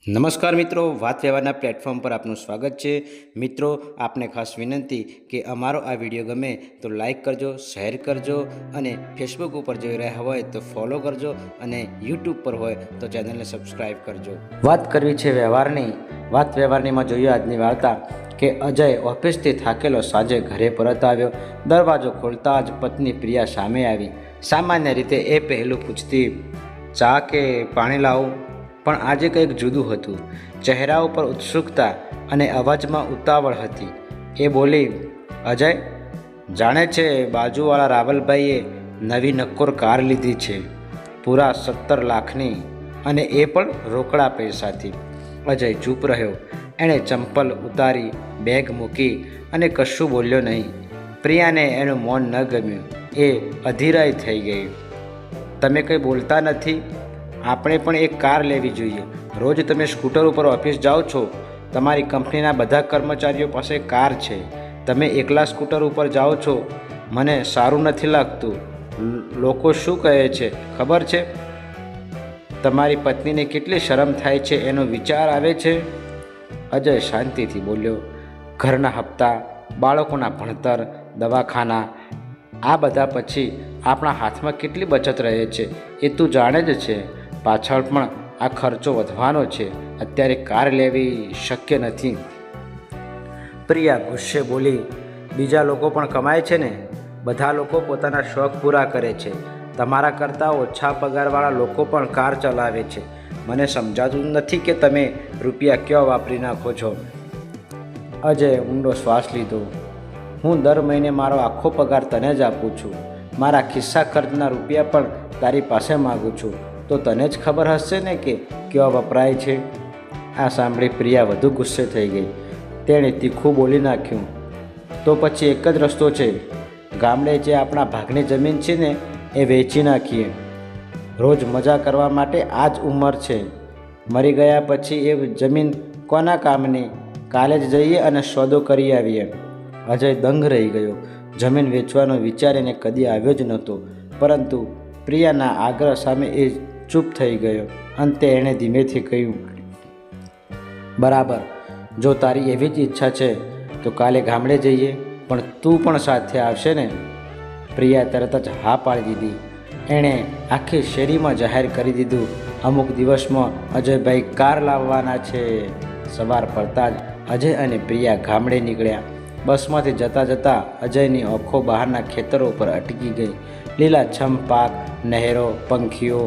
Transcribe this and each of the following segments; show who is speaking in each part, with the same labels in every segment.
Speaker 1: નમસ્કાર મિત્રો, વાત વ્યવહારના પ્લેટફોર્મ પર આપનું સ્વાગત છે। મિત્રો, આપને ખાસ વિનંતી કે અમારો આ વિડીયો ગમે તો લાઈક કરજો, શેર કરજો અને ફેસબુક ઉપર જોઈ રહ્યા હોય તો ફોલો કરજો અને યુટ્યુબ પર હોય તો ચેનલને સબસ્ક્રાઈબ કરજો। વાત કરવી છે વ્યવહારની। વાત વ્યવહારનીમાં જોઈએ આજની વાર્તા કે અજય ઓફિસથી થાકેલો સાંજે ઘરે પરત આવ્યો। દરવાજો ખોલતા જ પત્ની પ્રિયા સામે આવી। સામાન્ય રીતે એ પહેલું પૂછતી, ચા કે પાણી લાવું? પણ આજે કંઈક જુદું હતું। ચહેરા ઉપર ઉત્સુકતા અને અવાજમાં ઉતાવળ હતી। એ બોલી, અજય, જાણે છે બાજુવાળા રાવલભાઈએ નવી નક્કોર કાર લીધી છે, પૂરા 17 લાખની, અને એ પણ રોકડા પૈસાથી। અજય ચૂપ રહ્યો। એણે ચંપલ ઉતારી, બેગ મૂકી અને કશું બોલ્યો નહીં। પ્રિયાને એનું મૌન ન ગમ્યું। એ અધીરાઈ થઈ ગઈ। તમે કંઈ બોલતા નથી? આપણે પણ એક કાર લેવી જોઈએ। રોજ તમે સ્કૂટર ઉપર ઓફિસ જાઓ છો। તમારી કંપનીના બધા કર્મચારીઓ પાસે કાર છે, તમે એકલા સ્કૂટર ઉપર જાઓ છો। મને સારું નથી લાગતું। લોકો શું કહે છે ખબર છે? તમારી પત્નીને કેટલી શરમ થાય છે એનો વિચાર આવે છે? અજય શાંતિથી બોલ્યો, ઘરના હપ્તા, બાળકોના ભણતર, દવાખાના, આ બધા પછી આપણા હાથમાં કેટલી બચત રહે છે એ તું જાણે જ છે। પાછળ પણ આ ખર્ચો વધવાનો છે। અત્યારે કાર લેવી શક્ય નથી। પ્રિયા ગુસ્સે બોલી, બીજા લોકો પણ કમાય છે ને? બધા લોકો પોતાના શોખ પૂરા કરે છે। તમારા કરતાં ઓછા પગારવાળા લોકો પણ કાર ચલાવે છે। મને સમજાતું નથી કે તમે રૂપિયા ક્યાં વાપરી નાખો છો। અજયે ઊંડો શ્વાસ લીધો। હું દર મહિને મારો આખો પગાર તને જ આપું છું। મારા ખિસ્સા ખર્ચના રૂપિયા પણ તારી પાસે માગું છું, તો તને જ ખબર હશે ને કે કેવા વપરાય છે। આ સાંભળી પ્રિયા વધુ ગુસ્સે થઈ ગઈ। તેણે તીખું બોલી નાખ્યું, તો પછી એક જ રસ્તો છે। ગામડે જે આપણા ભાગની જમીન છે ને એ વેચી નાખીએ। રોજ મજા કરવા માટે આ જ ઉંમર છે। મરી ગયા પછી એ જમીન કોના કામની? કાલે જ જઈએ અને સોદો કરી આવીએ। અજય દંગ રહી ગયો। જમીન વેચવાનો વિચાર એને કદી આવ્યો જ નહોતો, પરંતુ પ્રિયાના આગ્રહ સામે એ ચૂપ થઈ ગયો। અંતે એણે ધીમેથી કહ્યું, બરાબર, જો તારી એવી જ ઈચ્છા છે તો કાલે ગામડે જઈએ, પણ તું પણ સાથે આવશે ને? પ્રિયા તરત જ હા પાડી દીધી। એણે આખી શેરીમાં જાહેર કરી દીધું, અમુક દિવસમાં અજયભાઈ કાર લાવવાના છે। સવાર પડતાં જ અજય અને પ્રિયા ગામડે નીકળ્યા। બસમાંથી જતાં જતાં અજયની આંખો બહારના ખેતરો ઉપર અટકી ગઈ। લીલાછમ પાક, નહેરો, પંખીઓ,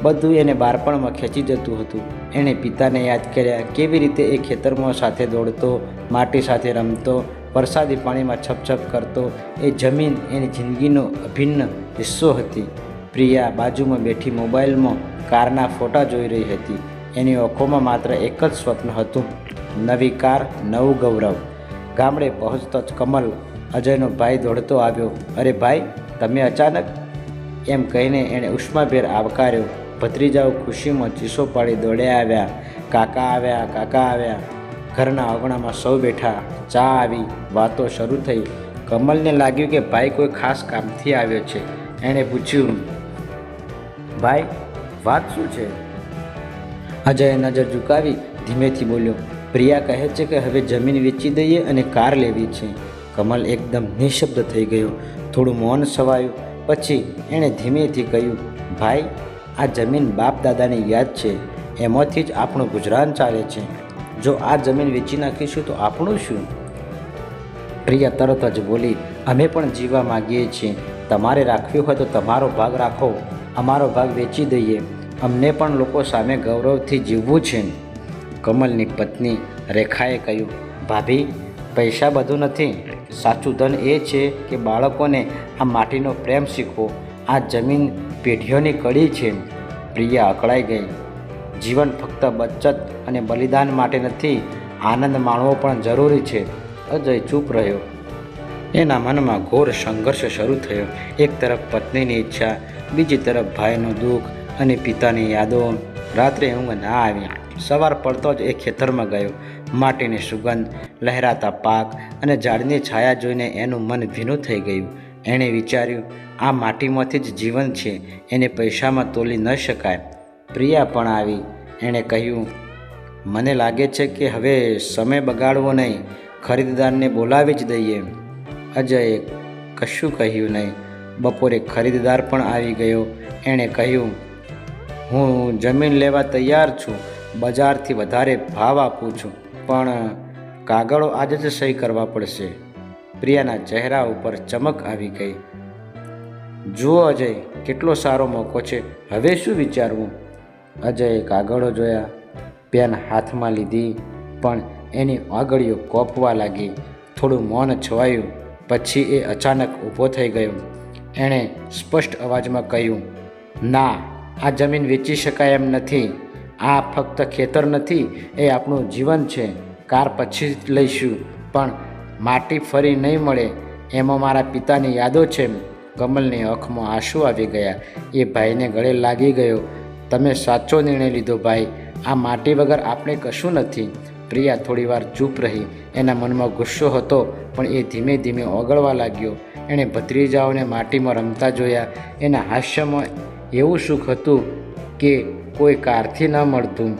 Speaker 1: બધું એને બાળપણમાં ખેંચી જતું હતું। એણે પિતાને યાદ કર્યા, કેવી રીતે એ ખેતરમાં સાથે દોડતો, માટી સાથે રમતો, વરસાદી પાણીમાં છપછપ કરતો। એ જમીન એની જિંદગીનો અભિન્ન હિસ્સો હતી। પ્રિયા બાજુમાં બેઠી મોબાઈલમાં કારના ફોટા જોઈ રહી હતી। એની આંખોમાં માત્ર એક જ સ્વપ્ન હતું, નવી કાર, નવું ગૌરવ। ગામડે પહોંચતો જ કમલ, અજયનો ભાઈ, દોડતો આવ્યો। અરે ભાઈ, તમે અચાનક? એમ કહીને એણે ઉષ્માભેર આવકાર્યો। ભત્રીજાઓ ખુશીમાં ચીસો પાડી દોડ્યા આવ્યા। કાકા આવ્યા, કાકા આવ્યા। ઘરના આંગણામાં સૌ બેઠા। ચા આવી, વાતો શરૂ થઈ। કમલને લાગ્યું કે ભાઈ કોઈ ખાસ કામથી આવ્યો છે। એણે પૂછ્યું, ભાઈ, વાત શું છે? અજયે નજર ઝુકાવી ધીમેથી બોલ્યો, પ્રિયા કહે છે કે હવે જમીન વેચી દઈએ અને કાર લેવી છે। કમલ એકદમ નિઃશબ્દ થઈ ગયો। થોડું મૌન છવાયું। પછી એણે ધીમેથી કહ્યું, ભાઈ, આ જમીન બાપ દાદાની યાદ છે। એમાંથી જ આપણું ગુજરાન ચાલે છે। જો આ જમીન વેચી નાખીશું તો આપણું શું? પ્રિયા તરત જ બોલી, અમે પણ જીવવા માગીએ છીએ। તમારે રાખવી હોય તો તમારો ભાગ રાખો, અમારો ભાગ વેચી દઈએ। અમને પણ લોકો સામે ગૌરવથી જીવવું છે। કમલની પત્ની રેખાએ કહ્યું, ભાભી, પૈસા બધું નથી। સાચું ધન એ છે કે બાળકોને આ માટીનો પ્રેમ શીખવો। આ જમીન પેઢીઓની કડી છે। પ્રિયા અકળાઈ ગઈ। જીવન ફક્ત બચત અને બલિદાન માટે નથી, આનંદ માણવો પણ જરૂરી છે। અજય ચૂપ રહ્યો। એના મનમાં ઘોર સંઘર્ષ શરૂ થયો। એક તરફ પત્નીની ઈચ્છા, બીજી તરફ ભાઈનું દુઃખ અને પિતાની યાદો। રાત્રે ઊંઘ ના આવી। સવાર પડતો જ એ ખેતરમાં ગયો। માટીની સુગંધ, લહેરાતા પાક અને ઝાડની છાયા જોઈને એનું મન ભીનું થઈ ગયું। એણે વિચાર્યું, આ માટીમાંથી જ જીવન છે, એને પૈસામાં તોલી ન શકાય। પ્રિયા પણ આવી। એણે કહ્યું, મને લાગે છે કે હવે સમય બગાડવો નહીં, ખરીદદારને બોલાવી જ દઈએ. અજયે કશું કહ્યું નહીં. બપોરે ખરીદદાર પણ આવી ગયો. એણે કહ્યું, હું જમીન લેવા તૈયાર છું, બજારથી વધારે ભાવ આપું છું, પણ કાગળો આજે જ સહી કરવા પડશે. પ્રિયાના ચહેરા ઉપર ચમક આવી ગઈ. જુઓ અજય, કેટલો સારો મોકો છે, હવે શું વિચારવું? અજયે કાગળો જોયા, પેન હાથમાં લીધી, પણ એની આંગળીઓ કોપવા લાગી. થોડું મૌન છવાયું. પછી એ અચાનક ઊભો થઈ ગયો. એણે સ્પષ્ટ અવાજમાં કહ્યું, ના, આ જમીન વેચી શકાય એમ નથી. આ ફક્ત ખેતર નથી, એ આપણું જીવન છે. કાર પછી જ લઈશું, પણ માટી ફરી નહીં મળે. એમાં મારા પિતાની યાદો છે. કમલની આંખમાં આંસુ આવી ગયા. એ ભાઈને ગળે લાગી ગયો. તમે સાચો નિર્ણય લીધો ભાઈ. આ માટી વગર આપણે કશું નથી. પ્રિયા થોડીવાર ચૂપ રહી. એના મનમાં ગુસ્સો હતો, પણ એ ધીમે ધીમે ઓગળવા લાગ્યો. એણે ભત્રીજાઓને માટીમાં રમતા જોયા. એના હાસ્યમાં એવું સુખ હતું કે કોઈ કારથી ન મળતું.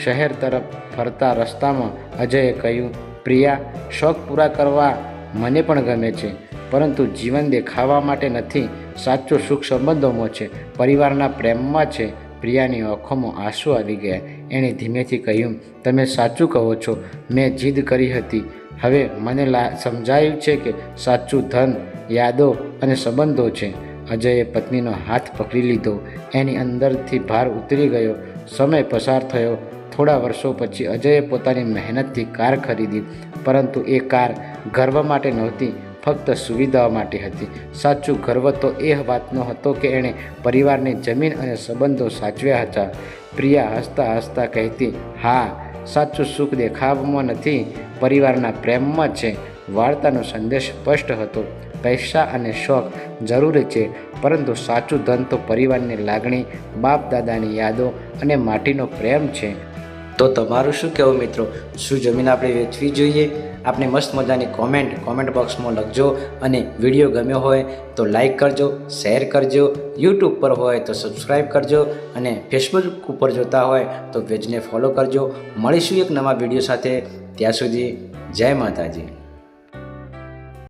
Speaker 1: શહેર તરફ ફરતા રસ્તામાં અજયે કહ્યું, પ્રિયા, શોખ પૂરા કરવા મને પણ ગમે છે, પરંતુ જીવન દેખાવા માટે નથી. સાચો સુખ સંબંધોમાં છે, પરિવારના પ્રેમમાં છે. પ્રિયાની આંખોમાં આંસુ આવી ગયા. એણે ધીમેથી કહ્યું, તમે સાચું કહો છો. મેં જીદ કરી હતી. હવે મને સમજાયું છે કે સાચું ધન યાદો અને સંબંધો છે. અજયે પત્નીનો હાથ પકડી લીધો. એની અંદરથી ભાર ઉતરી ગયો. સમય પસાર થયો. થોડા વર્ષો પછી અજયે પોતાની મહેનતથી કાર ખરીદી, પરંતુ એ કાર ગર્વ માટે નહોતી, ફક્ત સુવિધાઓ માટે હતી. સાચું ગર્વ તો એ વાતનો હતો કે એણે પરિવારની જમીન અને સંબંધો સાચવ્યા હતા. પ્રિયા હસતા હસતા કહેતી, હા, સાચું સુખ દેખાવમાં નથી, પરિવારના પ્રેમમાં છે. વાર્તાનો સંદેશ સ્પષ્ટ હતો. પૈસા અને શોખ જરૂરી છે, પરંતુ સાચું ધન તો પરિવારની લાગણી, બાપ દાદાની યાદો અને માટીનો પ્રેમ છે. તો તમારું શું કહેવું મિત્રો? શું જમીન આપણે વેચવી જોઈએ? આપણે મસ્ત મજાની કોમેન્ટ બોક્સમાં લખજો. અને વિડીયો ગમ્યો હોય તો લાઈક કરજો, શેર કરજો. યુટ્યુબ પર હોય તો સબસ્ક્રાઈબ કરજો, અને ફેસબુક ઉપર જોતા હોય તો પેજને ફોલો કરજો. મળીશું એક નવા વિડીયો સાથે. ત્યાં સુધી જય માતાજી.